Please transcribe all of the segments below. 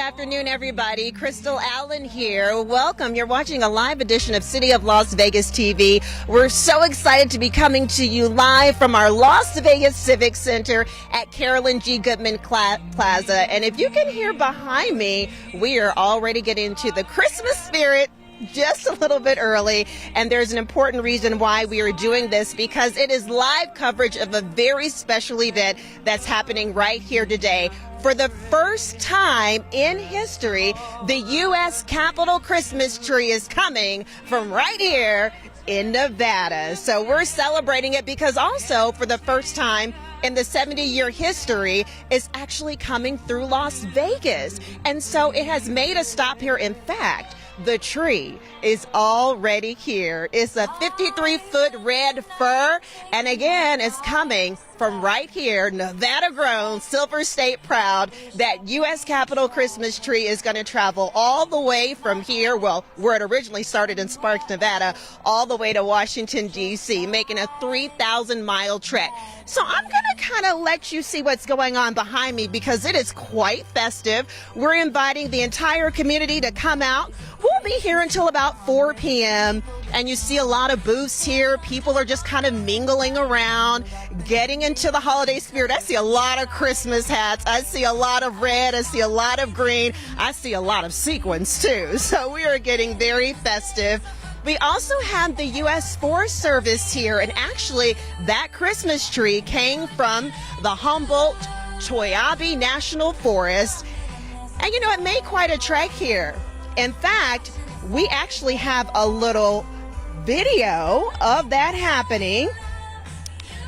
afternoon, everybody. Crystal Allen here. Welcome. You're watching a live edition of City of Las Vegas TV. We're so excited to be coming to you live from our Las Vegas Civic Center at Carolyn G. Goodman Plaza. And if you can hear behind me, we are already getting into the Christmas spirit just a little bit early, and there's an important reason why we are doing this, because it is live coverage of a very special event that's happening right here today. For the first time in history, the U.S. Capitol Christmas tree is coming from right here in Nevada. So we're celebrating it because also for the first time in the 70-year history, it's actually coming through Las Vegas. And so it has made a stop here. In fact, the tree is already here. It's a 53-foot red fir, and again, it's coming from right here, Nevada-grown, Silver State proud. That U.S. Capitol Christmas tree is going to travel all the way from here, well, where it originally started in Sparks, Nevada, all the way to Washington, D.C., making a 3,000-mile trek. So I'm going to kind of let you see what's going on behind me because it is quite festive. We're inviting the entire community to come out. We'll be here until about 4 p.m. and you see a lot of booths here. People are just kind of mingling around, getting into the holiday spirit. I see a lot of Christmas hats. I see a lot of red. I see a lot of green. I see a lot of sequins too. So we are getting very festive. We also have the U.S. Forest Service here, and actually that Christmas tree came from the Humboldt-Toiyabe National Forest. And you know, it made quite a trek here. In fact, we actually have a little video of that happening.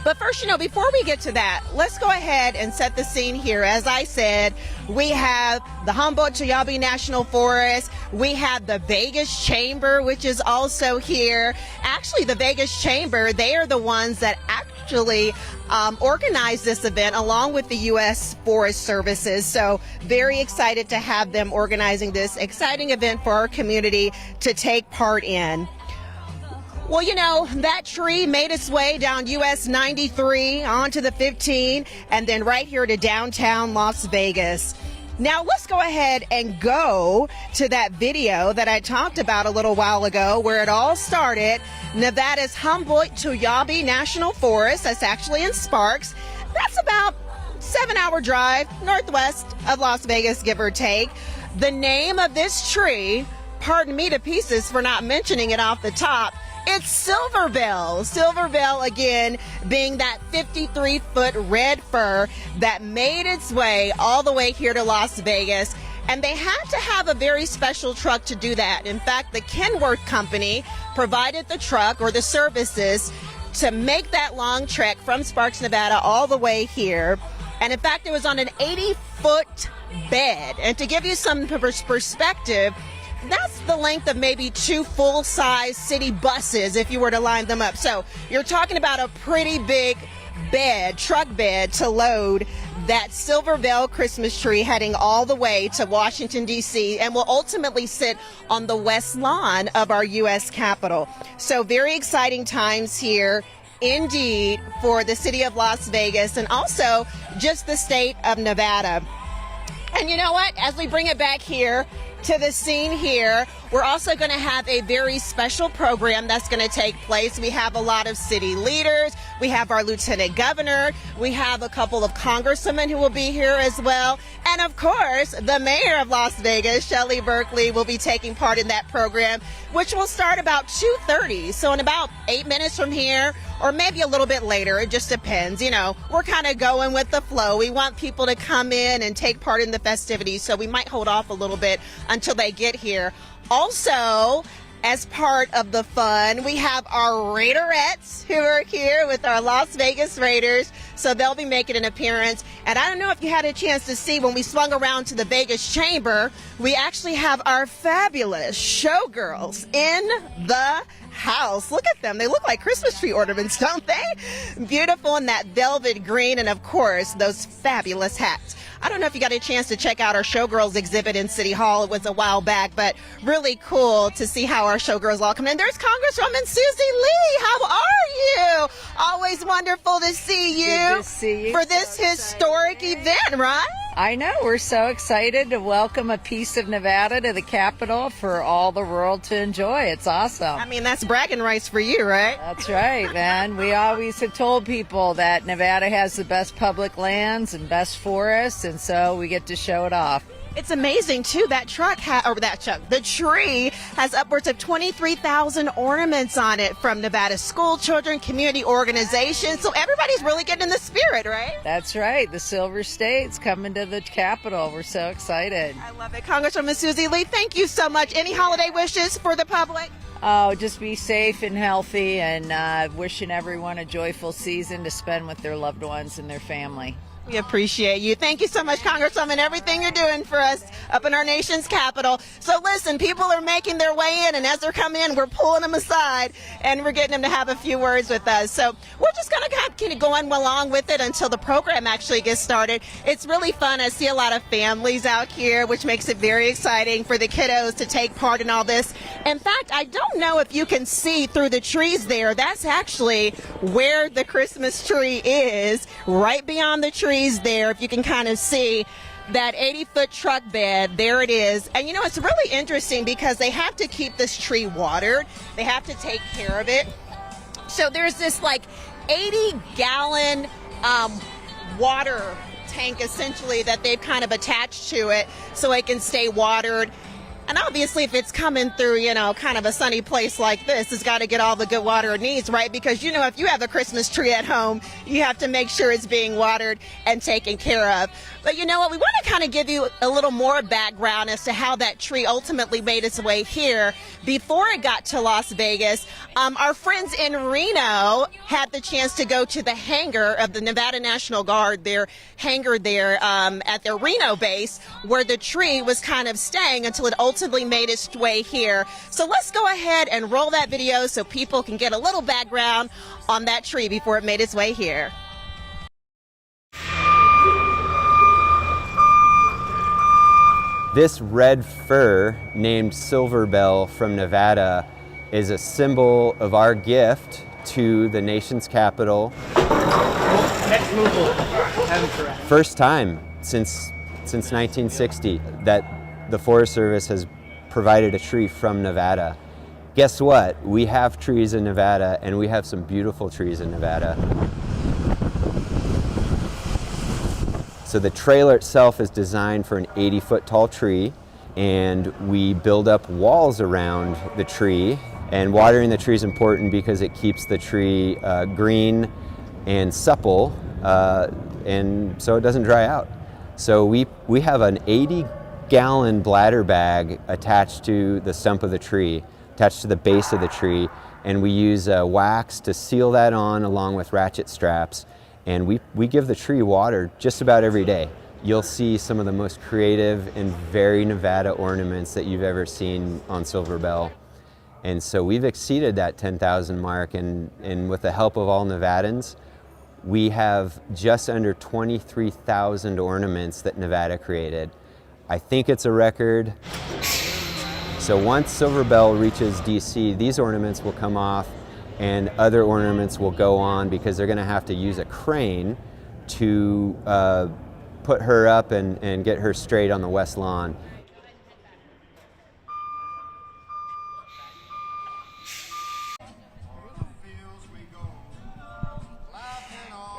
But first, you know, before we get to that, let's go ahead and set the scene here. As I said, we have the Humboldt-Toiyabe National Forest. We have the Vegas Chamber, which is also here. Actually, the Vegas Chamber, they are the ones that actually organized this event along with the U.S. Forest Services. So very excited to have them organizing this exciting event for our community to take part in. Well, you know, that tree made its way down US 93 onto the 15 and then right here to downtown Las Vegas. Now let's go ahead and go to that video that I talked about a little while ago where it all started. Nevada's Humboldt-Toiyabe National Forest, that's actually in Sparks. That's about 7-hour drive northwest of Las Vegas, give or take. The name of this tree, pardon me to pieces for not mentioning it off the top, it's Silver Belle. Silver Belle, again, being that 53-foot red fir that made its way all the way here to Las Vegas. And they had to have a very special truck to do that. In fact, the Kenworth Company provided the truck or the services to make that long trek from Sparks, Nevada, all the way here. And in fact, it was on an 80-foot bed. And to give you some perspective, that's the length of maybe 2 full-size city buses if you were to line them up. So you're talking about a pretty big bed, truck bed, to load that Silver Belle Christmas tree heading all the way to Washington, D.C., and will ultimately sit on the west lawn of our U.S. Capitol. So very exciting times here indeed for the city of Las Vegas and also just the state of Nevada. And you know what? As we bring it back here to the scene here, we're also going to have a very special program that's going to take place. We have a lot of city leaders. We have our lieutenant governor. We have a couple of congressmen who will be here as well. And of course, the mayor of Las Vegas, Shelley Berkeley, will be taking part in that program, which will start about 2:30. So in about 8 minutes from here, or maybe a little bit later, it just depends. You know, we're kind of going with the flow. We want people to come in and take part in the festivities, so we might hold off a little bit until they get here. Also, as part of the fun, we have our Raiderettes who are here with our Las Vegas Raiders, so they'll be making an appearance. And I don't know if you had a chance to see when we swung around to the Vegas Chamber, we actually have our fabulous showgirls in the house. Look at them. They look like Christmas tree ornaments, don't they? Beautiful in that velvet green, and of course, those fabulous hats. I don't know if you got a chance to check out our Showgirls exhibit in City Hall. It was a while back, but really cool to see how our showgirls all come in. There's Congresswoman Susie Lee. How are you? Always wonderful to see you. Good to see you. For this historic event, right? I know, we're so excited to welcome a piece of Nevada to the Capitol for all the world to enjoy. It's awesome. I mean, that's bragging rights for you, right? That's right, man. We always have told people that Nevada has the best public lands and best forests, and so we get to show it off. It's amazing too. The tree has upwards of 23,000 ornaments on it from Nevada school children, community organizations. So everybody's really getting in the spirit, right? That's right. The Silver State's coming to the Capitol. We're so excited. I love it. Congresswoman Susie Lee, thank you so much. Any holiday wishes for the public? Oh, just be safe and healthy, and wishing everyone a joyful season to spend with their loved ones and their family. We appreciate you. Thank you so much, Congresswoman, everything you're doing for us up in our nation's capital. So listen, people are making their way in, and as they're coming in, we're pulling them aside, and we're getting them to have a few words with us. So we're just going to kind of go on along with it until the program actually gets started. It's really fun. I see a lot of families out here, which makes it very exciting for the kiddos to take part in all this. In fact, I don't know if you can see through the trees there. That's actually where the Christmas tree is, right beyond the trees there. If you can kind of see that 80-foot truck bed, there it is. And you know, it's really interesting because they have to keep this tree watered. They have to take care of it. So there's this like 80-gallon water tank essentially that they've kind of attached to it so it can stay watered. And obviously, if it's coming through, you know, kind of a sunny place like this, it's got to get all the good water it needs, right? Because, you know, if you have a Christmas tree at home, you have to make sure it's being watered and taken care of. But you know what? We want to kind of give you a little more background as to how that tree ultimately made its way here before it got to Las Vegas. Our friends in Reno had the chance to go to the hangar of the Nevada National Guard, their hangar there at their Reno base, where the tree was kind of staying until it ultimately made its way here. So let's go ahead and roll that video so people can get a little background on that tree before it made its way here. This red fir named Silver Belle from Nevada is a symbol of our gift to the nation's capital. Next move. First time since 1960 that the Forest Service has provided a tree from Nevada. Guess what? We have trees in Nevada, and we have some beautiful trees in Nevada. So the trailer itself is designed for an 80-foot tall tree, and we build up walls around the tree. And watering the tree is important because it keeps the tree green and supple, and so it doesn't dry out. So we have an 80-gallon bladder bag attached to the stump of the tree, attached to the base of the tree, and we use wax to seal that on along with ratchet straps. And we give the tree water just about every day. You'll see some of the most creative and very Nevada ornaments that you've ever seen on Silver Belle. And so we've exceeded that 10,000 mark, and with the help of all Nevadans, we have just under 23,000 ornaments that Nevada created. I think it's a record. So once Silver Belle reaches DC, these ornaments will come off and other ornaments will go on because they're going to have to use a crane to put her up and get her straight on the west lawn.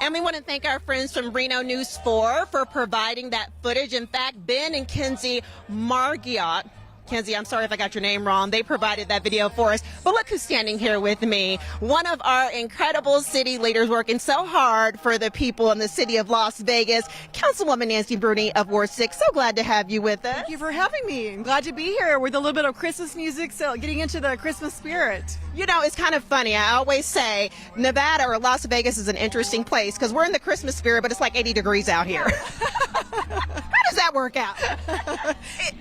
And we want to thank our friends from Reno News 4 for providing that footage. In fact, Ben and Kenzie Margiot, Kenzie, I'm sorry if I got your name wrong. They provided that video for us. But look who's standing here with me. One of our incredible city leaders working so hard for the people in the city of Las Vegas, Councilwoman Nancy Bruni of Ward 6. So glad to have you with us. Thank you for having me. I'm glad to be here with a little bit of Christmas music, so getting into the Christmas spirit. You know, it's kind of funny. I always say Nevada or Las Vegas is an interesting place because we're in the Christmas spirit, but it's like 80 degrees out here. How does that work out?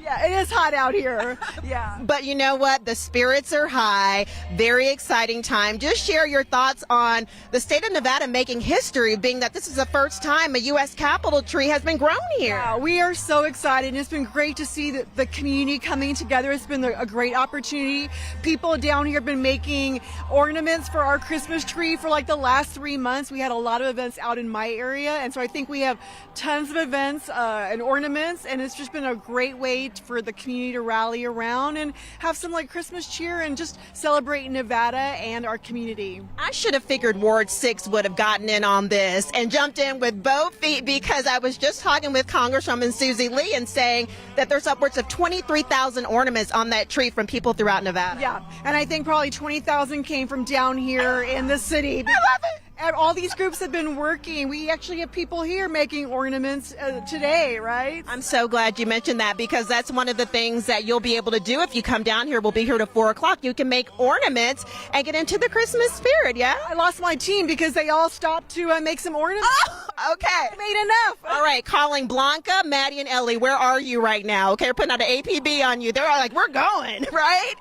Yeah, it is hot out here. Yeah. But you know what? The spirits are high. Very exciting time. Just share your thoughts on the state of Nevada making history, being that this is the first time a U.S. Capitol tree has been grown here. Yeah, we are so excited. It's been great to see the community coming together. It's been a great opportunity. People down here have been making ornaments for our Christmas tree for like the last 3 months. We had a lot of events out in my area, and so I think we have tons of events and ornaments, and it's just been a great way for the community to rally around and have some like Christmas cheer and just celebrate Nevada and our community. I should have figured Ward 6 would have gotten in on this and jumped in with both feet, because I was just talking with Congresswoman Susie Lee and saying that there's upwards of 23,000 ornaments on that tree from people throughout Nevada. Yeah, and I think probably 20,000 came from down here in the city. I love it. All these groups have been working. We actually have people here making ornaments today, right? I'm so glad you mentioned that, because that's one of the things that you'll be able to do if you come down here. We'll be here till 4 o'clock. You can make ornaments and get into the Christmas spirit, yeah? I lost my team because they all stopped to make some ornaments. Oh, okay. I made enough. All right, calling Blanca, Maddie, and Ellie. Where are you right now? Okay, we're putting out an APB on you. They're all like, we're going, right?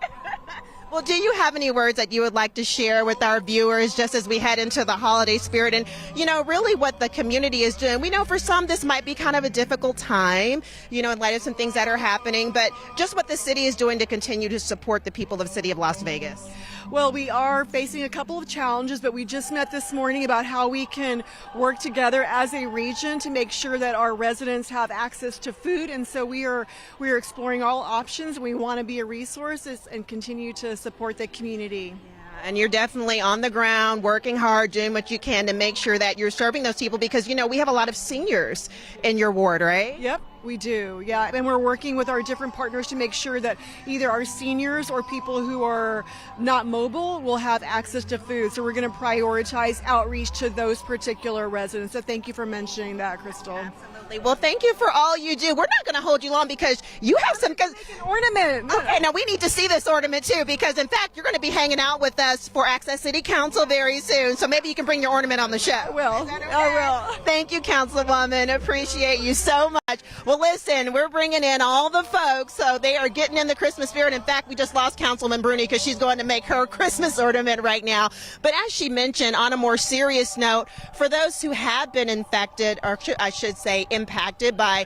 Well, do you have any words that you would like to share with our viewers just as we head into the holiday spirit and, you know, really what the community is doing? We know for some this might be kind of a difficult time, you know, in light of some things that are happening, but just what the city is doing to continue to support the people of the city of Las Vegas. Well, we are facing a couple of challenges, but we just met this morning about how we can work together as a region to make sure that our residents have access to food. And so we are exploring all options. We want to be a resource and continue to support the community. And you're definitely on the ground, working hard, doing what you can to make sure that you're serving those people, because, you know, we have a lot of seniors in your ward, right? Yep, we do. Yeah, and we're working with our different partners to make sure that either our seniors or people who are not mobile will have access to food. So we're going to prioritize outreach to those particular residents. So thank you for mentioning that, Crystal. Absolutely. Well, thank you for all you do. We're not going to hold you long because you have some An ornament. Okay, now we need to see this ornament too, because in fact you're going to be hanging out with us for Access City Council very soon. So maybe you can bring your ornament on the show. I will. I will. Thank you, Councilwoman. Appreciate you so much. Well, listen, we're bringing in all the folks, so they are getting in the Christmas spirit. In fact, we just lost Councilman Bruni because she's going to make her Christmas ornament right now. But as she mentioned, on a more serious note, for those who have been infected, or I should say impacted by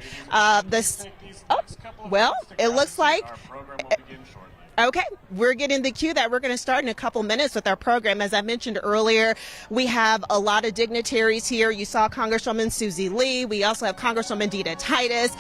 this. Oh, well, it looks like. Okay, we're getting the cue that we're going to start in a couple minutes with our program. As I mentioned earlier, we have a lot of dignitaries here. You saw Congresswoman Susie Lee. We also have Congresswoman Dita Titus.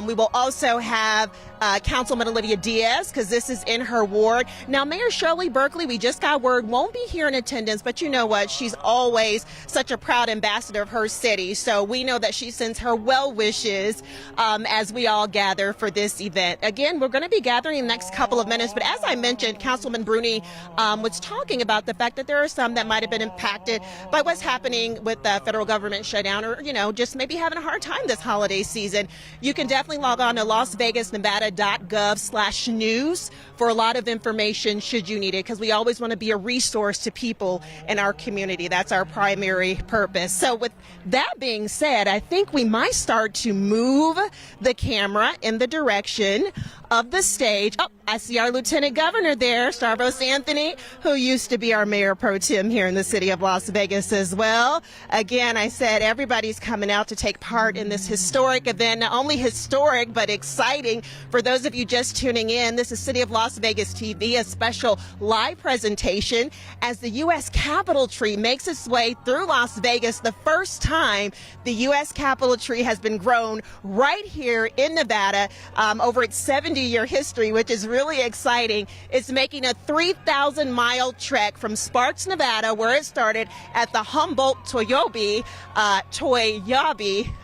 We will also have Councilman Olivia Diaz, because this is in her ward. Now, Mayor Shirley Berkeley, we just got word, won't be here in attendance, but you know what? She's always such a proud ambassador of her city. So we know that she sends her well wishes as we all gather for this event. Again, we're going to be gathering in the next couple of minutes. But as I mentioned, Councilman Bruni was talking about the fact that there are some that might have been impacted by what's happening with the federal government shutdown, or, you know, just maybe having a hard time this holiday season. You can definitely log on to LasVegasNevada.gov/news for a lot of information should you need it, because we always want to be a resource to people in our community. That's our primary purpose. So with that being said, I think we might start to move the camera in the direction of the stage. Oh, I see our Lieutenant Governor there, Stavros Anthony, who used to be our Mayor Pro Tem here in the city of Las Vegas as well. Again, I said everybody's coming out to take part in this historic event. Not only historic, but exciting. For those of you just tuning in, this is City of Las Vegas TV, a special live presentation as the U.S. Capitol tree makes its way through Las Vegas. The first time the U.S. Capitol tree has been grown right here in Nevada over its 70-year history, which is really exciting. It's making a 3,000-mile trek from Sparks, Nevada, where it started, at the Humboldt-Toiyabe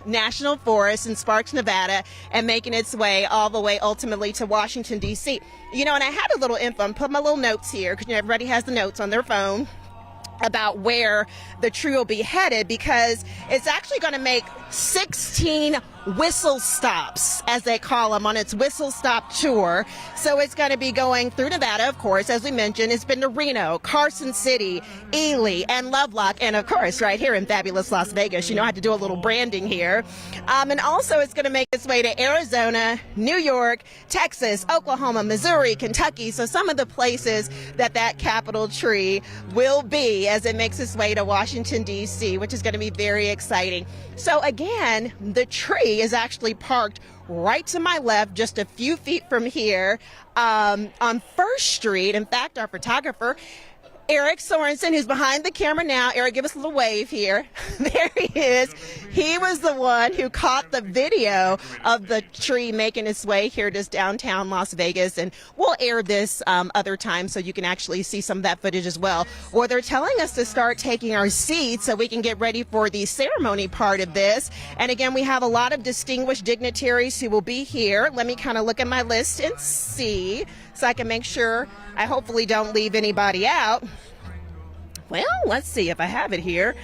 National Forest in Sparks, Nevada, and making its way all the way ultimately to Washington, D.C. You know, and I had a little info. I'm putting my little notes here, because everybody has the notes on their phone about where the tree will be headed, because it's actually going to make 16 whistle stops, as they call them, on its whistle stop tour. So it's going to be going through Nevada, of course, as we mentioned. It's been to Reno, Carson City, Ely, and Lovelock, and of course, right here in fabulous Las Vegas. You know, I had to do a little branding here. And also it's going to make its way to Arizona, New York, Texas, Oklahoma, Missouri, Kentucky. So some of the places that Capitol tree will be as it makes its way to Washington, D.C., which is going to be very exciting. So again, the tree is actually parked right to my left, just a few feet from here, on First Street. In fact, our photographer, Eric Sorensen, who's behind the camera now. Eric, give us a little wave here. There he is. He was the one who caught the video of the tree making its way here to downtown Las Vegas. And we'll air this other time so you can actually see some of that footage as well. Well, they're telling us to start taking our seats so we can get ready for the ceremony part of this. And again, we have a lot of distinguished dignitaries who will be here. Let me kind of look at my list and see so I can make sure I hopefully don't leave anybody out. Well, let's see if I have it here.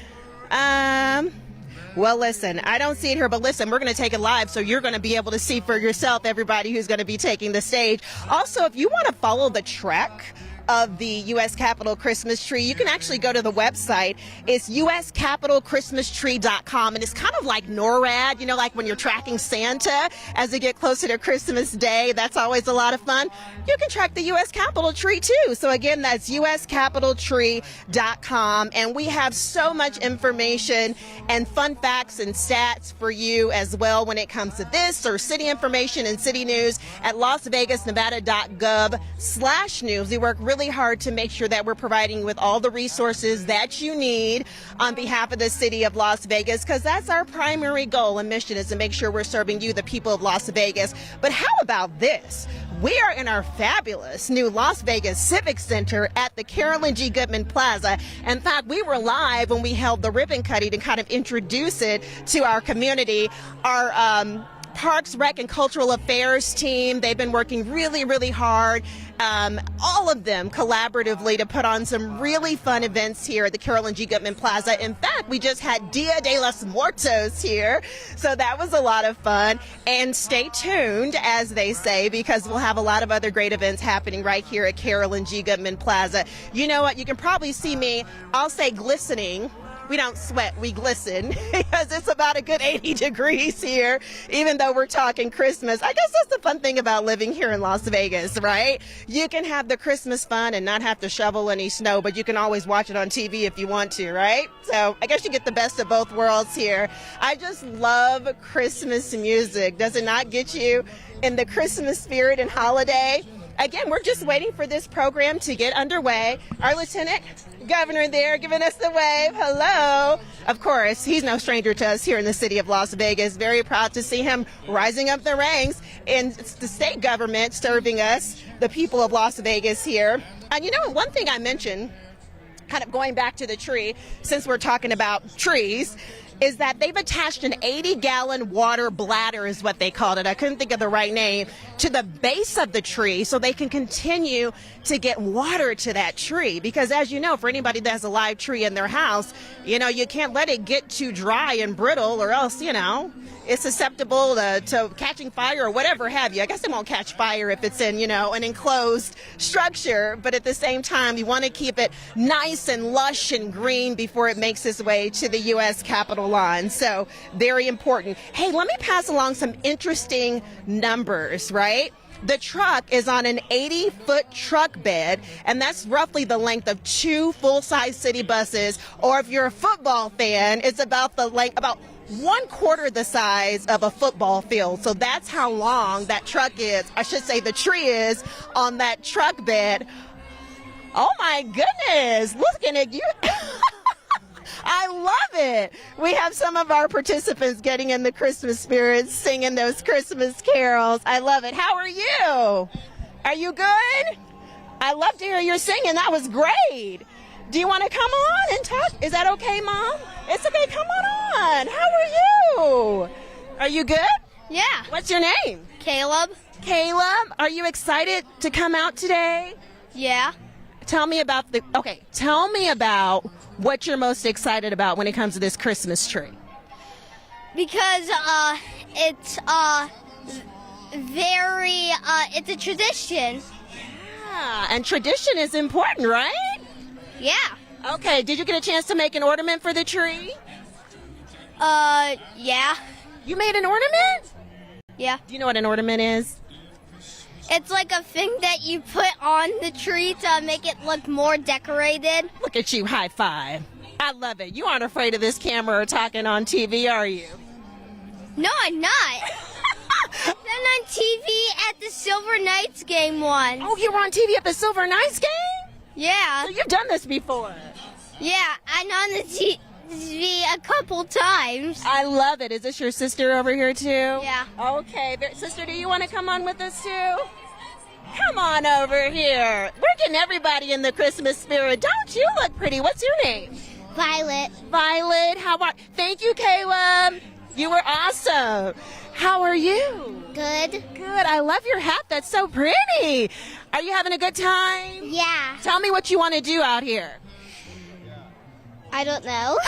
Well, listen, I don't see it here, but listen, we're going to take it live, so you're going to be able to see for yourself everybody who's going to be taking the stage. Also, if you want to follow the trek of the U.S. Capitol Christmas tree, you can actually go to the website. It's uscapitolchristmastree.com, and it's kind of like NORAD, you know, like when you're tracking Santa as they get closer to Christmas Day. That's always a lot of fun. You can track the U.S. Capitol tree too. So again, that's uscapitoltree.com, and we have so much information and fun facts and stats for you as well when it comes to this, or city information and city news at lasvegasnevada.gov/news. We work really hard to make sure that we're providing you with all the resources that you need on behalf of the city of Las Vegas, because that's our primary goal and mission, is to make sure we're serving you, the people of Las Vegas. But how about this? We are in our fabulous new Las Vegas Civic Center at the Carolyn G. Goodman Plaza. In fact, we were live when we held the ribbon cutting to kind of introduce it to our community. Our Parks, Rec, and Cultural Affairs team, they've been working really, really hard, all of them collaboratively, to put on some really fun events here at the Carolyn G. Goodman Plaza. In fact, we just had Dia de los Muertos here, so that was a lot of fun. And stay tuned, as they say, because we'll have a lot of other great events happening right here at Carolyn G. Goodman Plaza. You know what? You can probably see me, I'll say glistening. We don't sweat, we glisten, because it's about a good 80 degrees here, even though we're talking Christmas. I guess that's the fun thing about living here in Las Vegas, right? You can have the Christmas fun and not have to shovel any snow, but you can always watch it on TV if you want to, right? So I guess you get the best of both worlds here. I just love Christmas music. Does it not get you in the Christmas spirit and holiday? Again, we're just waiting for this program to get underway. Our Lieutenant Governor there giving us the wave. Hello. Of course, he's no stranger to us here in the city of Las Vegas. Very proud to see him rising up the ranks in the state government, serving us, the people of Las Vegas here. And you know, one thing I mentioned, kind of going back to the tree, since we're talking about trees, is that they've attached an 80-gallon water bladder, is what they called it. I couldn't think of the right name, to the base of the tree so they can continue to get water to that tree. Because as you know, for anybody that has a live tree in their house, you know, you can't let it get too dry and brittle, or else, you know, it's susceptible to catching fire or whatever have you. I guess it won't catch fire if it's in, you know, an enclosed structure, but at the same time, you want to keep it nice and lush and green before it makes its way to the U.S. Capitol lawn. So very important. Hey, let me pass along some interesting numbers, right? The truck is on an 80-foot truck bed, and that's roughly the length of 2 full-size city buses. Or if you're a football fan, it's about the length, about 1/4 the size of a football field. So that's how long that truck is. I should say the tree is on that truck bed. Oh my goodness, looking at you. I love it. We have some of our participants getting in the Christmas spirit, singing those Christmas carols. I love it. How are you? Are you good? I love to hear you singing. That was great. Do you want to come on and talk? Is that okay, Mom? It's okay. Come on. How are you? Are you good? Yeah. What's your name? Caleb? Caleb. Are you excited to come out today? Yeah. Tell me about what you're most excited about when it comes to this Christmas tree. Because it's very it's a tradition. Yeah, and tradition is important, right? Yeah. Okay, did you get a chance to make an ornament for the tree? Yeah. You made an ornament? Yeah. Do you know what an ornament is? It's like a thing that you put on the tree to make it look more decorated. Look at you, high five. I love it. You aren't afraid of this camera or talking on TV, are you? No, I'm not. I've been on TV at the Silver Knights game once. Oh, you were on TV at the Silver Knights game? Yeah. So you've done this before. Yeah, I'm on the TV a couple times. I love it. Is this your sister over here too? Yeah. Okay. Sister, do you want to come on with us too? Come on over here. We're getting everybody in the Christmas spirit. Don't you look pretty? What's your name? Violet. Violet. How are? Thank you, Caleb. You were awesome. How are you? Good. Good. I love your hat. That's so pretty. Are you having a good time? Yeah. Tell me what you want to do out here. I don't know.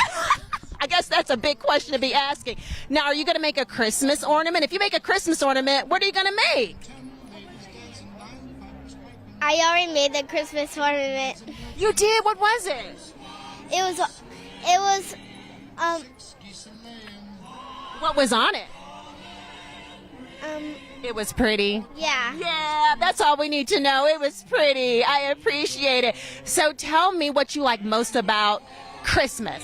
I guess that's a big question to be asking. Now, are you going to make a Christmas ornament? If you make a Christmas ornament, what are you going to make? I already made the Christmas ornament. You did? What was it? It was What was on it? It was pretty. yeah. Yeah, that's all we need to know. It was pretty. I appreciate it. So tell me what you like most about Christmas.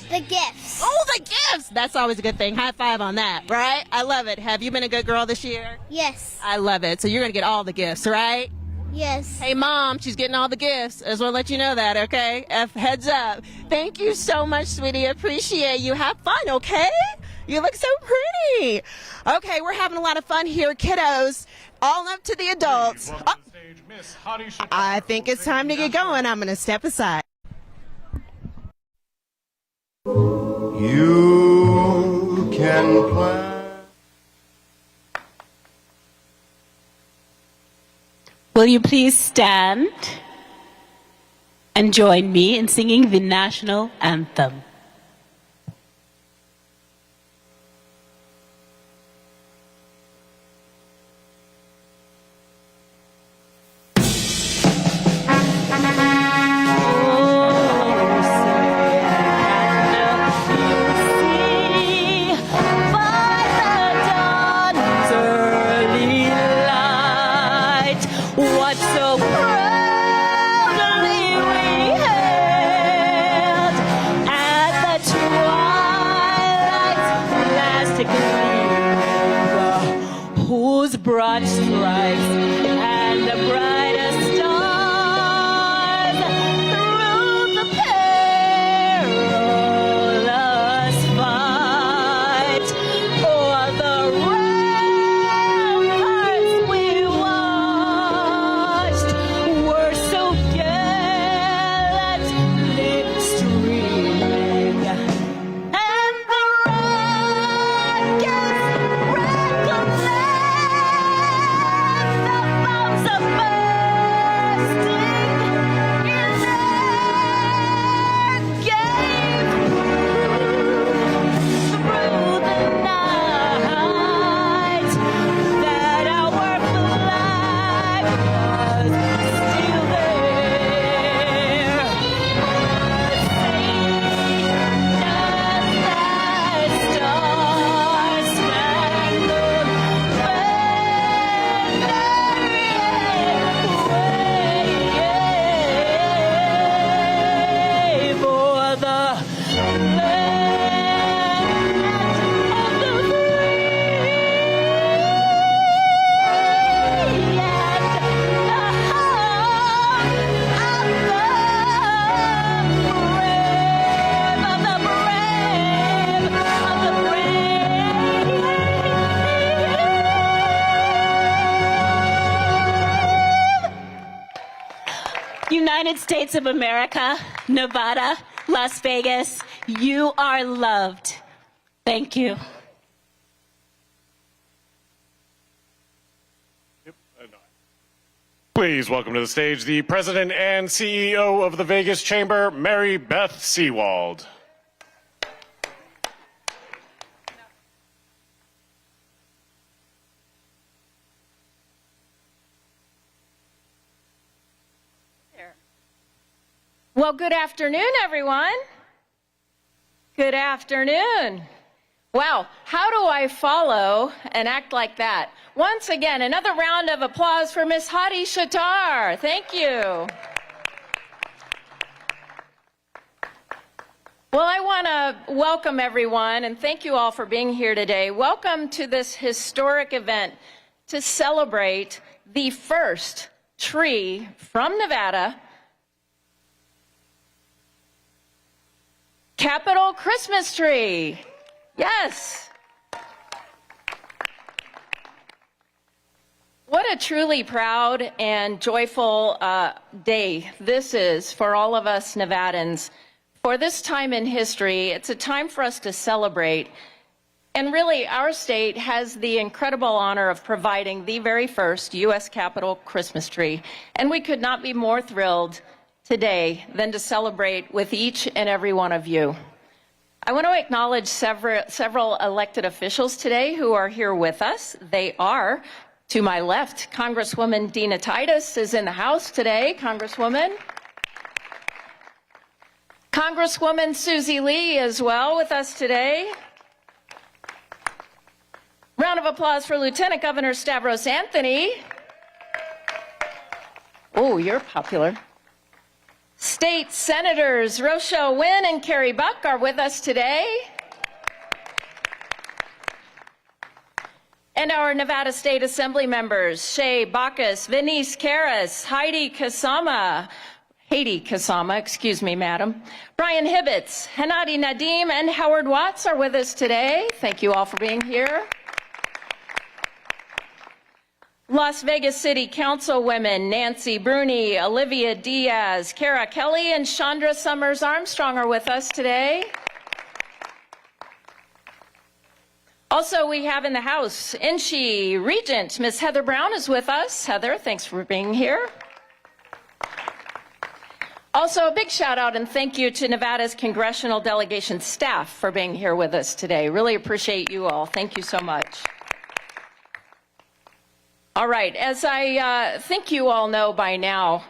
The gifts. Oh, the gifts! That's always a good thing. High five on that, right? I love it. Have you been a good girl this year? Yes. I love it. So you're going to get all the gifts, right? Yes. Hey, Mom, she's getting all the gifts. I just want to let you know that, okay? Heads up. Thank you so much, sweetie. Appreciate you. Have fun, okay? You look so pretty. Okay, we're having a lot of fun here, kiddos. All up to the adults. Oh, I think it's time to get going. I'm going to step aside. You can plan. Will you please stand and join me in singing the national anthem? Broad stripes and the brightest stars through the perilous fight o'er the ramparts we watched were so gallantly streaming, and the rockets recompense. United States of America, Nevada, Las Vegas, you are loved. Thank you. Please welcome to the stage the President and CEO of the Vegas Chamber, Mary Beth Seawald. Well, good afternoon, everyone. Good afternoon. Wow, how do I follow and act like that? Once again, another round of applause for Miss Hadi Shatar. Thank you. Well, I want to welcome everyone and thank you all for being here today. Welcome to this historic event to celebrate the first tree from Nevada, Capitol Christmas tree. Yes. What a truly proud and joyful day this is for all of us Nevadans. For this time in history, it's a time for us to celebrate. And really, our state has the incredible honor of providing the very first U.S. Capitol Christmas tree. And we could not be more thrilled today than to celebrate with each and every one of you. I want to acknowledge several elected officials today who are here with us. They are, to my left, Congresswoman Dina Titus is in the house today. Congresswoman. Congresswoman Susie Lee as well with us today. Round of applause for Lieutenant Governor Stavros Anthony. Oh, you're popular. State Senators Rochelle Wynn and Carrie Buck are with us today. And our Nevada State Assembly members, Shay Bacchus, Venice Karras, Haiti Kasama, excuse me, madam. Brian Hibbets, Hannadi Nadim, and Howard Watts are with us today. Thank you all for being here. Las Vegas City Councilwomen Nancy Bruni, Olivia Diaz, Kara Kelly, and Chandra Summers Armstrong are with us today. Also, we have in the House, Inchi Regent, Ms. Heather Brown is with us. Heather, thanks for being here. Also, a big shout out and thank you to Nevada's congressional delegation staff for being here with us today. Really appreciate you all. Thank you so much. All right, as I think you all know by now,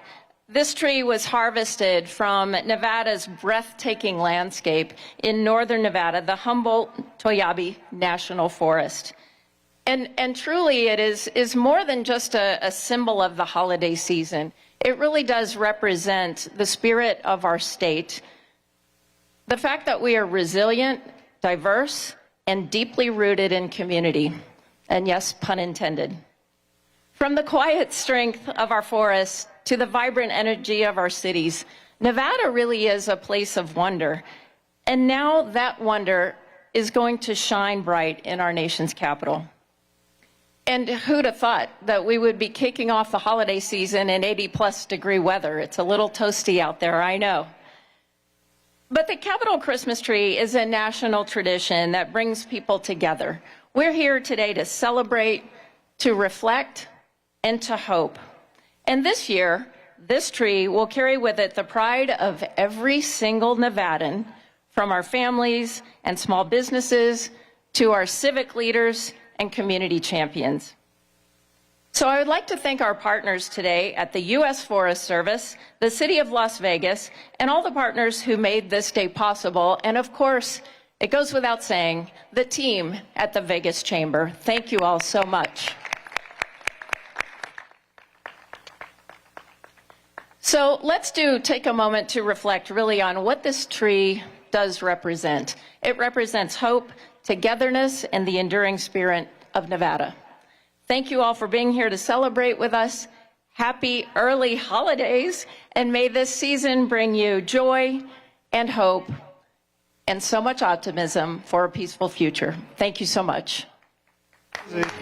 this tree was harvested from Nevada's breathtaking landscape in northern Nevada, the Humboldt-Toiyabe National Forest. And truly it is more than just a symbol of the holiday season. It really does represent the spirit of our state. The fact that we are resilient, diverse, and deeply rooted in community. And yes, pun intended. From the quiet strength of our forests to the vibrant energy of our cities, Nevada really is a place of wonder. And now that wonder is going to shine bright in our nation's capital. And who'd have thought that we would be kicking off the holiday season in 80+ degree weather? It's a little toasty out there, I know. But the Capitol Christmas tree is a national tradition that brings people together. We're here today to celebrate, to reflect, and to hope. And this year, this tree will carry with it the pride of every single Nevadan, from our families and small businesses to our civic leaders and community champions. So I would like to thank our partners today at the U.S. Forest Service, the City of Las Vegas, and all the partners who made this day possible. And of course, it goes without saying, the team at the Vegas Chamber. Thank you all so much. So let's take a moment to reflect really on what this tree does represent. It represents hope, togetherness, and the enduring spirit of Nevada. Thank you all for being here to celebrate with us. Happy early holidays, and may this season bring you joy and hope and so much optimism for a peaceful future. Thank you so much.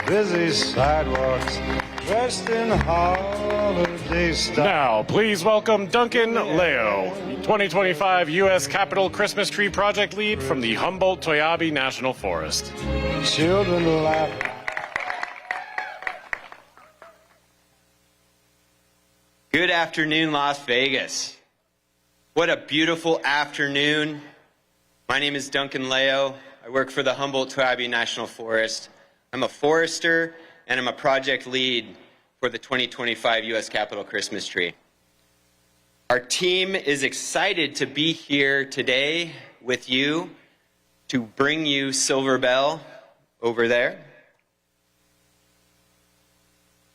Busy sidewalks, dressed in holiday style. Now, please welcome Duncan Leo, 2025 U.S. Capitol Christmas Tree Project Lead from the Humboldt-Toiyabe National Forest. Children laugh. Good afternoon, Las Vegas. What a beautiful afternoon. My name is Duncan Leo. I work for the Humboldt-Toiyabe National Forest. I'm a forester and I'm a project lead for the 2025 U.S. Capitol Christmas Tree. Our team is excited to be here today with you to bring you Silver Belle over there.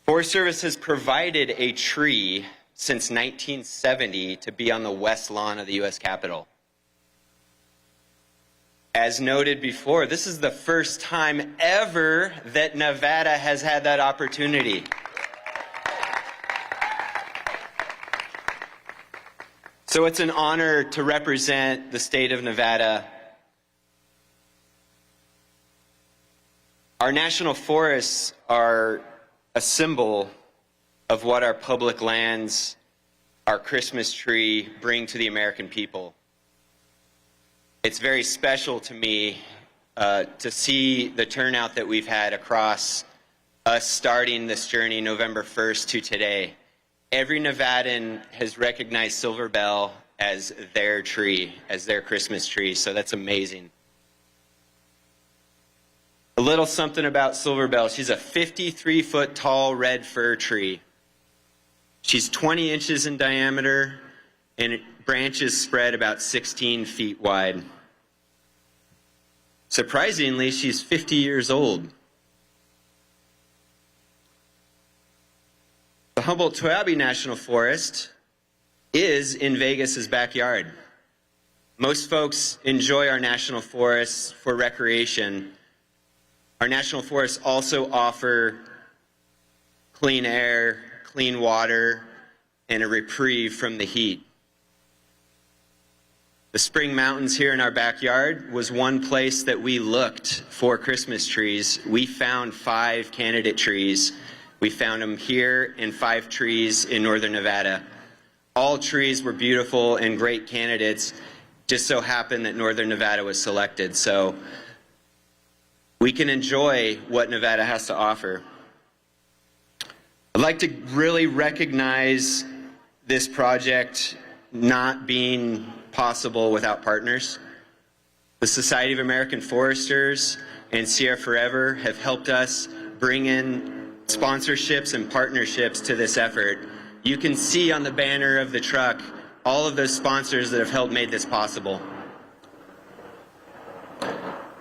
Forest Service has provided a tree since 1970 to be on the west lawn of the U.S. Capitol. As noted before, this is the first time ever that Nevada has had that opportunity. So it's an honor to represent the state of Nevada. Our national forests are a symbol of what our public lands, our Christmas tree, bring to the American people. It's very special to me to see the turnout that we've had across us starting this journey November 1st to today. Every Nevadan has recognized Silver Belle as their tree, as their Christmas tree, so that's amazing. A little something about Silver Belle. She's a 53-foot tall red fir tree. She's 20 inches in diameter and branches spread about 16 feet wide. Surprisingly, she's 50 years old. The Humboldt-Toiyabe National Forest is in Vegas's backyard. Most folks enjoy our national forests for recreation. Our national forests also offer clean air, clean water, and a reprieve from the heat. The Spring Mountains here in our backyard was one place that we looked for Christmas trees. We found 5 candidate trees. We found them here and 5 trees in northern Nevada. All trees were beautiful and great candidates. Just so happened that northern Nevada was selected. So we can enjoy what Nevada has to offer. I'd like to really recognize this project not being possible without partners. The Society of American Foresters and Sierra Forever have helped us bring in sponsorships and partnerships to this effort. You can see on the banner of the truck all of those sponsors that have helped make this possible.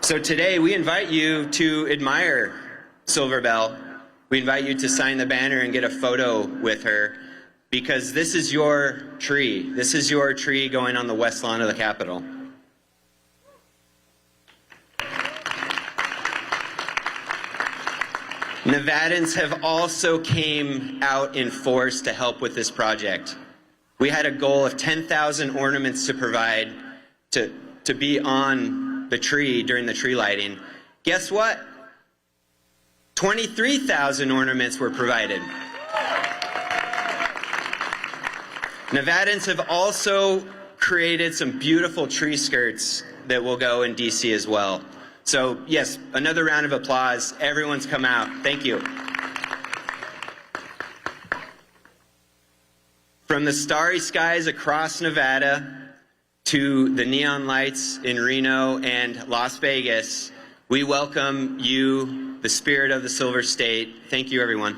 So today we invite you to admire Silver Belle. We invite you to sign the banner and get a photo with her, because this is your tree. This is your tree going on the west lawn of the Capitol. Nevadans have also came out in force to help with this project. We had a goal of 10,000 ornaments to provide to be on the tree during the tree lighting. Guess what? 23,000 ornaments were provided. Nevadans have also created some beautiful tree skirts that will go in DC as well. So yes, another round of applause. Everyone's come out. Thank you. From the starry skies across Nevada to the neon lights in Reno and Las Vegas, we welcome you, the spirit of the Silver State. Thank you, everyone.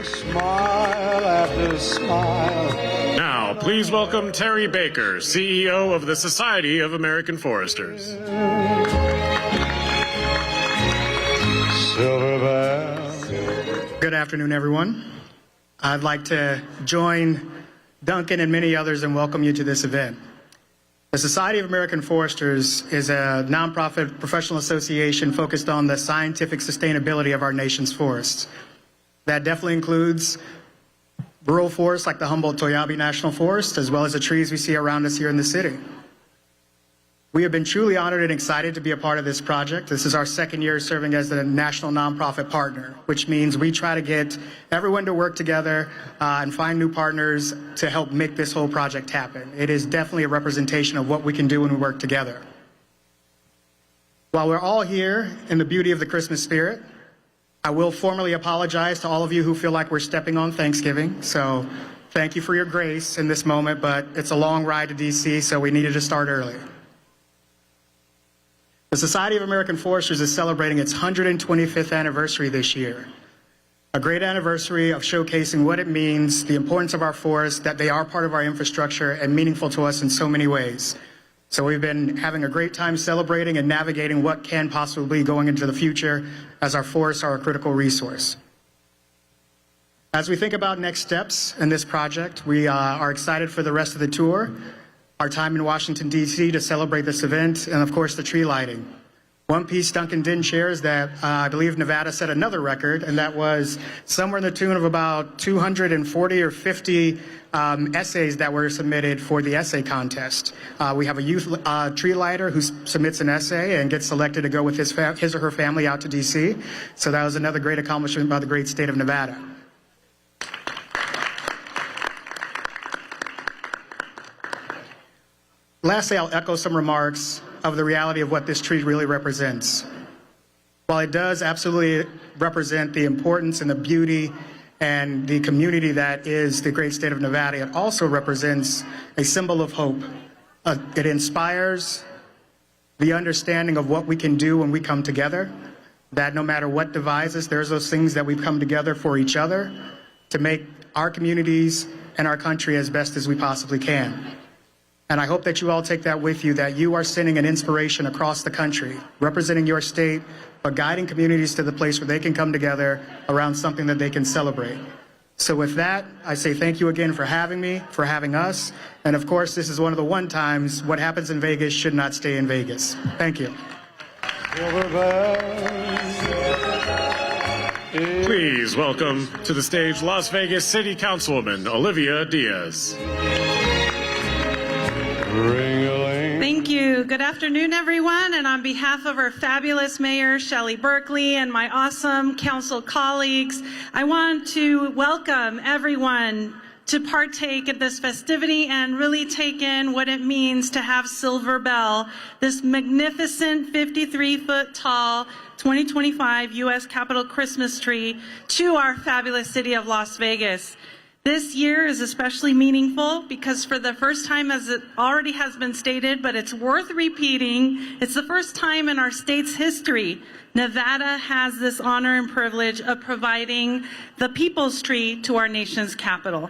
Smile after smile. Now, please welcome Terry Baker, CEO of the Society of American Foresters. Silver Belle. Good afternoon, everyone. I'd like to join Duncan and many others and welcome you to this event. The Society of American Foresters is a nonprofit professional association focused on the scientific sustainability of our nation's forests. That definitely includes rural forests like the Humboldt-Toiyabe National Forest, as well as the trees we see around us here in the city. We have been truly honored and excited to be a part of this project. This is our second year serving as the national nonprofit partner, which means we try to get everyone to work together and find new partners to help make this whole project happen. It is definitely a representation of what we can do when we work together. While we're all here in the beauty of the Christmas spirit, I will formally apologize to all of you who feel like we're stepping on Thanksgiving. So thank you for your grace in this moment, but it's a long ride to DC, so we needed to start early. The Society of American Foresters is celebrating its 125th anniversary this year. A great anniversary of showcasing what it means, the importance of our forests, that they are part of our infrastructure and meaningful to us in so many ways. So we've been having a great time celebrating and navigating what can possibly be going into the future, as our forests are a critical resource. As we think about next steps in this project, we are excited for the rest of the tour, our time in Washington, D.C. to celebrate this event, and of course the tree lighting. One piece Duncan didn't share is that I believe Nevada set another record, and that was somewhere in the tune of about 240 or 50 essays that were submitted for the essay contest. We have a youth tree lighter who submits an essay and gets selected to go with his or her family out to D.C. So that was another great accomplishment by the great state of Nevada. Lastly, I'll echo some remarks of the reality of what this tree really represents. While it does absolutely represent the importance and the beauty and the community that is the great state of Nevada, it also represents a symbol of hope. It inspires the understanding of what we can do when we come together, that no matter what divides us, there's those things that we come together for each other to make our communities and our country as best as we possibly can. And I hope that you all take that with you, that you are sending an inspiration across the country, representing your state, but guiding communities to the place where they can come together around something that they can celebrate. So with that, I say thank you again for having me, for having us. And of course, this is one of the one times what happens in Vegas should not stay in Vegas. Thank you. Please welcome to the stage Las Vegas City Councilwoman Olivia Diaz. Thank you. Good afternoon, everyone. And on behalf of our fabulous Mayor, Shelley Berkeley, and my awesome council colleagues, I want to welcome everyone to partake in this festivity and really take in what it means to have Silver Belle, this magnificent 53-foot tall 2025 U.S. Capitol Christmas tree, to our fabulous city of Las Vegas. This year is especially meaningful because for the first time, as it already has been stated, but it's worth repeating, it's the first time in our state's history Nevada has this honor and privilege of providing the People's Tree to our nation's capital.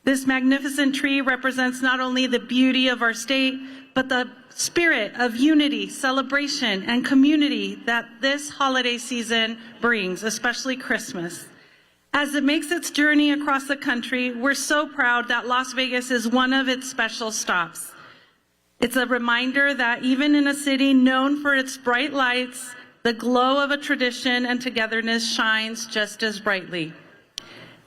This magnificent tree represents not only the beauty of our state, but the spirit of unity, celebration, and community that this holiday season brings, especially Christmas. As it makes its journey across the country, we're so proud that Las Vegas is one of its special stops. It's a reminder that even in a city known for its bright lights, the glow of a tradition and togetherness shines just as brightly.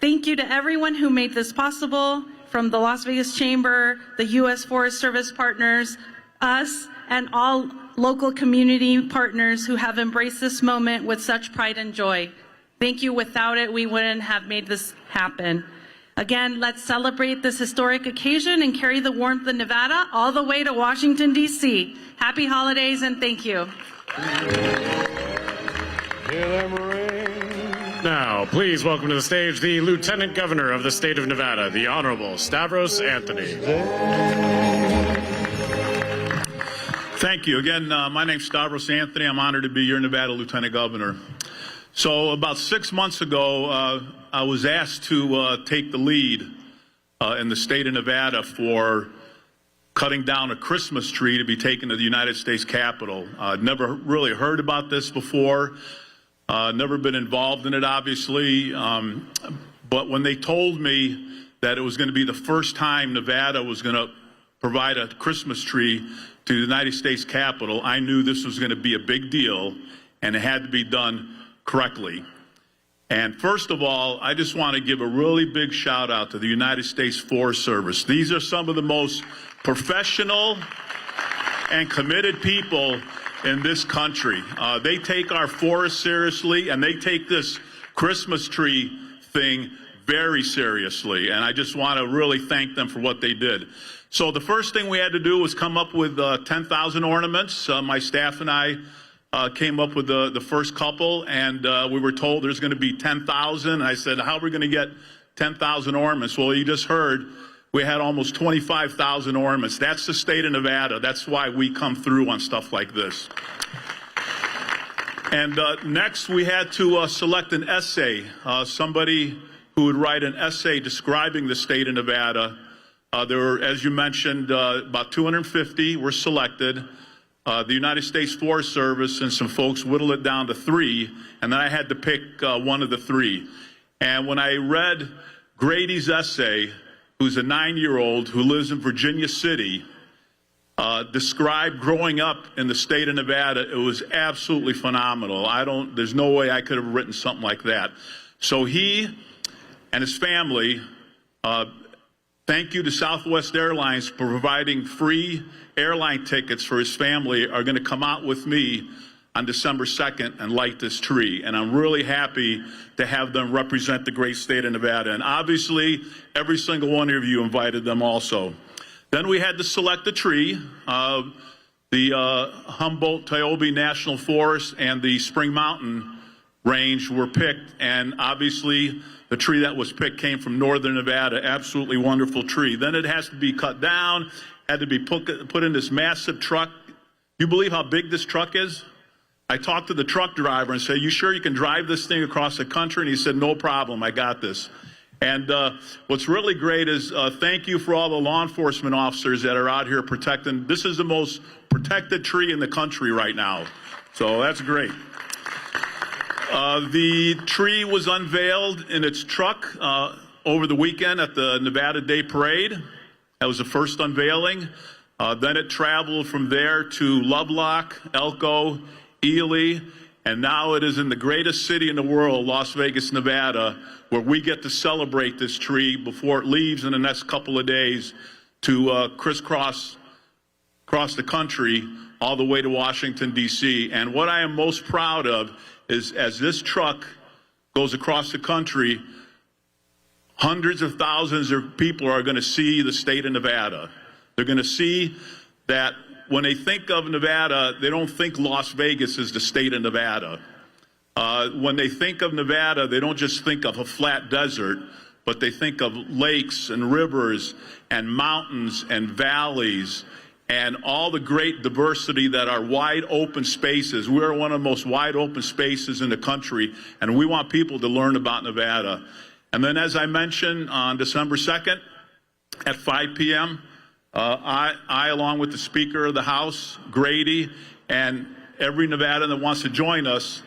Thank you to everyone who made this possible, from the Las Vegas Chamber, the U.S. Forest Service partners, us, and all local community partners who have embraced this moment with such pride and joy. Thank you. Without it, we wouldn't have made this happen. Again, let's celebrate this historic occasion and carry the warmth of Nevada all the way to Washington, D.C. Happy holidays, and thank you. Now, please welcome to the stage the Lieutenant Governor of the state of Nevada, the Honorable Stavros Anthony. Thank you. Again, my name's Stavros Anthony. I'm honored to be your Nevada Lieutenant Governor. So about 6 months ago, I was asked to take the lead in the state of Nevada for cutting down a Christmas tree to be taken to the United States Capitol. I'd never really heard about this before, never been involved in it, obviously. But when they told me that it was going to be the first time Nevada was going to provide a Christmas tree to the United States Capitol, I knew this was going to be a big deal, and it had to be done correctly. And first of all, I just want to give a really big shout out to the United States Forest Service. These are some of the most professional and committed people in this country. They take our forests seriously, and they take this Christmas tree thing very seriously. And I just want to really thank them for what they did. So the first thing we had to do was come up with 10,000 ornaments. My staff and I came up with the first couple, and we were told there's going to be 10,000. I said, how are we going to get 10,000 ornaments? Well, you just heard we had almost 25,000 ornaments. That's the state of Nevada. That's why we come through on stuff like this. And next, we had to select an essay, somebody who would write an essay describing the state of Nevada. There were, as you mentioned, about 250 were selected. The United States Forest Service and some folks whittled it down to 3, and then I had to pick one of the 3. And when I read Grady's essay, who's a 9-year-old who lives in Virginia City, described growing up in the state of Nevada, it was absolutely phenomenal. There's no way I could have written something like that. So he and his family, thank you to Southwest Airlines for providing free airline tickets for his family, are going to come out with me on December 2nd and light this tree. And I'm really happy to have them represent the great state of Nevada. And obviously, every single one of you invited them also. Then we had to select a tree. The Humboldt-Toiyabe National Forest and the Spring Mountain Range were picked. And obviously, the tree that was picked came from northern Nevada. Absolutely wonderful tree. Then it has to be cut down, had to be put in this massive truck. You believe how big this truck is? I talked to the truck driver and said, "You sure you can drive this thing across the country?" And he said, "No problem, I got this." And what's really great is thank you for all the law enforcement officers that are out here protecting. This is the most protected tree in the country right now. So that's great. The tree was unveiled in its truck over the weekend at the Nevada Day Parade. That was the first unveiling. Then it traveled from there to Lovelock, Elko, Ely, and now it is in the greatest city in the world, Las Vegas, Nevada, where we get to celebrate this tree before it leaves in the next couple of days to crisscross across the country all the way to Washington, D.C. And what I am most proud of is as this truck goes across the country, hundreds of thousands of people are going to see the state of Nevada. They're going to see that when they think of Nevada, they don't think Las Vegas is the state of Nevada. When they think of Nevada, they don't just think of a flat desert, but they think of lakes and rivers and mountains and valleys and all the great diversity that are wide open spaces. We're one of the most wide open spaces in the country, and we want people to learn about Nevada. And then, as I mentioned, on December 2nd at 5 p.m., I, along with the Speaker of the House, Grady, and every Nevadan that wants to join us,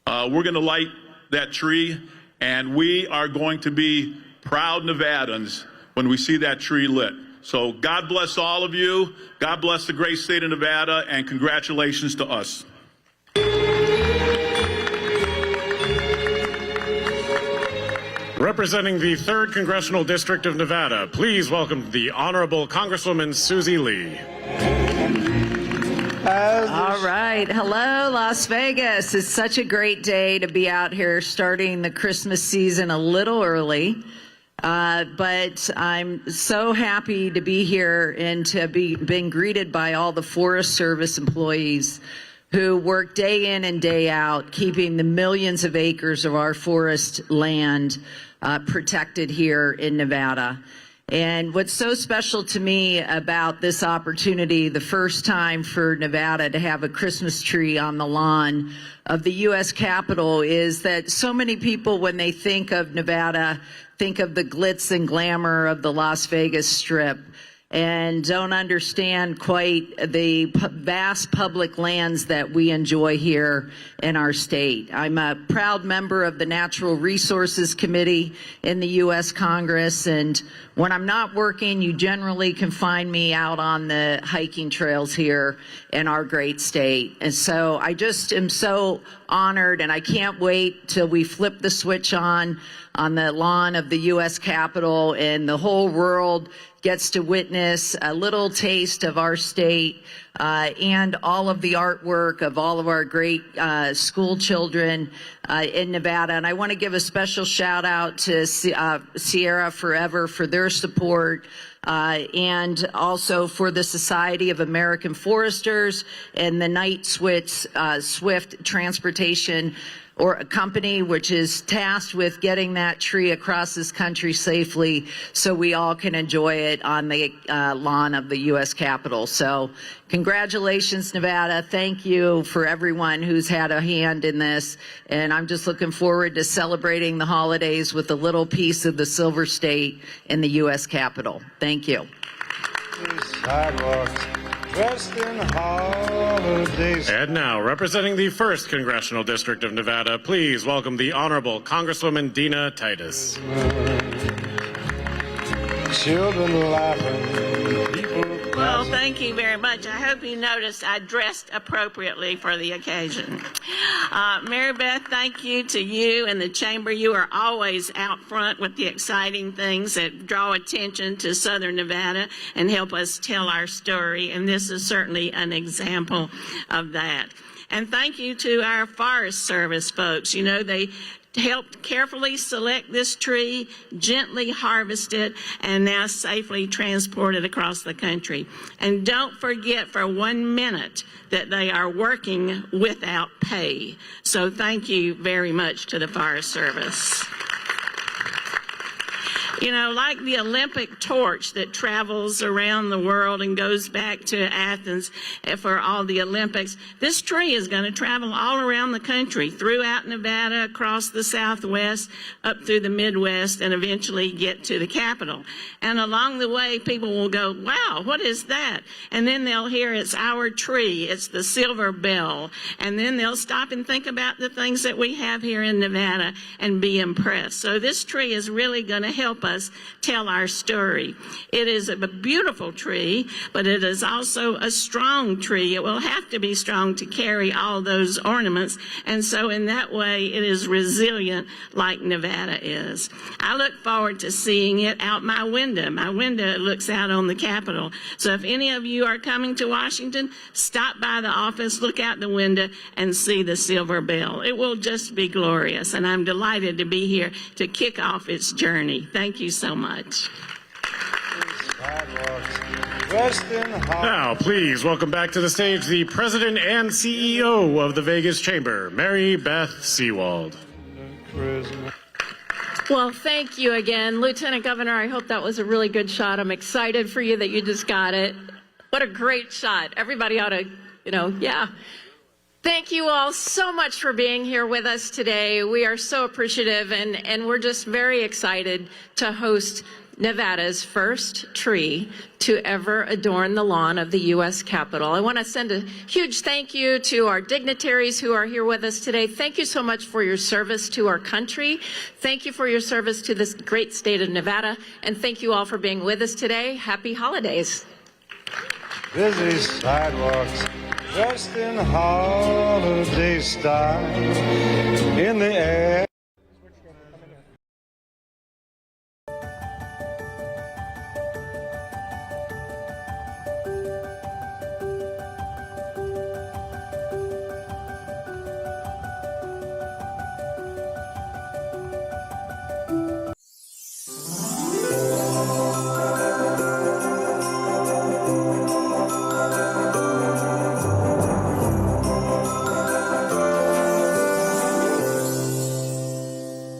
we're going to light that tree, and we are going to be proud Nevadans when we see that tree lit. So God bless all of you. God bless the great state of Nevada, and congratulations to us. Representing the 3rd Congressional District of Nevada, please welcome the Honorable Congresswoman Susie Lee. All right. Hello, Las Vegas. It's such a great day to be out here starting the Christmas season a little early. But I'm so happy to be here and to be being greeted by all the Forest Service employees who work day in and day out, keeping the millions of acres of our forest land protected here in Nevada. And what's so special to me about this opportunity, the first time for Nevada to have a Christmas tree on the lawn of the U.S. Capitol, is that so many people, when they think of Nevada, think of the glitz and glamour of the Las Vegas Strip and don't understand quite the vast public lands that we enjoy here in our state. I'm a proud member of the Natural Resources Committee in the U.S. Congress, and when I'm not working, you generally can find me out on the hiking trails here in our great state. And so I just am so honored, and I can't wait till we flip the switch on the lawn of the U.S. Capitol and the whole world gets to witness a little taste of our state and all of the artwork of all of our great school children in Nevada. And I want to give a special shout out to Sierra Forever for their support, and also for the Society of American Foresters and the Night Swift Transportation or a company which is tasked with getting that tree across this country safely so we all can enjoy it on the lawn of the U.S. Capitol. So congratulations, Nevada. Thank you for everyone who's had a hand in this. And I'm just looking forward to celebrating the holidays with a little piece of the Silver State in the U.S. Capitol. Thank you. Sidewalks dressed in holidays. And now, representing the 1st Congressional District of Nevada, please welcome the Honorable Congresswoman Dina Titus. Children laughing, people Well, thank you very much. I hope you noticed I dressed appropriately for the occasion. Mary Beth, thank you to you and the Chamber. You are always out front with the exciting things that draw attention to Southern Nevada and help us tell our story, and this is certainly an example of that. And thank you to our Forest Service folks. You know, they helped carefully select this tree, gently harvest it, and now safely transport it across the country. And don't forget for 1 minute that they are working without pay. So thank you very much to the Forest Service. You know, like the Olympic torch that travels around the world and goes back to Athens for all the Olympics, this tree is going to travel all around the country, throughout Nevada, across the Southwest, up through the Midwest, and eventually get to the Capitol. And along the way, people will go, wow, what is that? And then they'll hear it's our tree, it's the silver bell. And then they'll stop and think about the things that we have here in Nevada and be impressed. So this tree is really going to help us tell our story. It is a beautiful tree, but it is also a strong tree. It will have to be strong to carry all those ornaments, and so in that way it is resilient like Nevada is. I look forward to seeing it out my window. My window looks out on the Capitol. So if any of you are coming to Washington, stop by the office, look out the window, and see the silver bell. It will just be glorious, and I'm delighted to be here to kick off its journey. Thank you so much. Now, please welcome back to the stage the President and CEO of the Vegas Chamber, Mary Beth Seawald. Well, thank you again, Lieutenant Governor. I hope that was a really good shot. I'm excited for you that you just got it. What a great shot. Everybody ought to, yeah. Thank you all so much for being here with us today. We are so appreciative, and we're just very excited to host Nevada's first tree to ever adorn the lawn of the U.S. Capitol. I want to send a huge thank you to our dignitaries who are here with us today. Thank you so much for your service to our country. Thank you for your service to this great state of Nevada, and thank you all for being with us today. Happy holidays. Busy sidewalks, dressed in holiday style, in the air.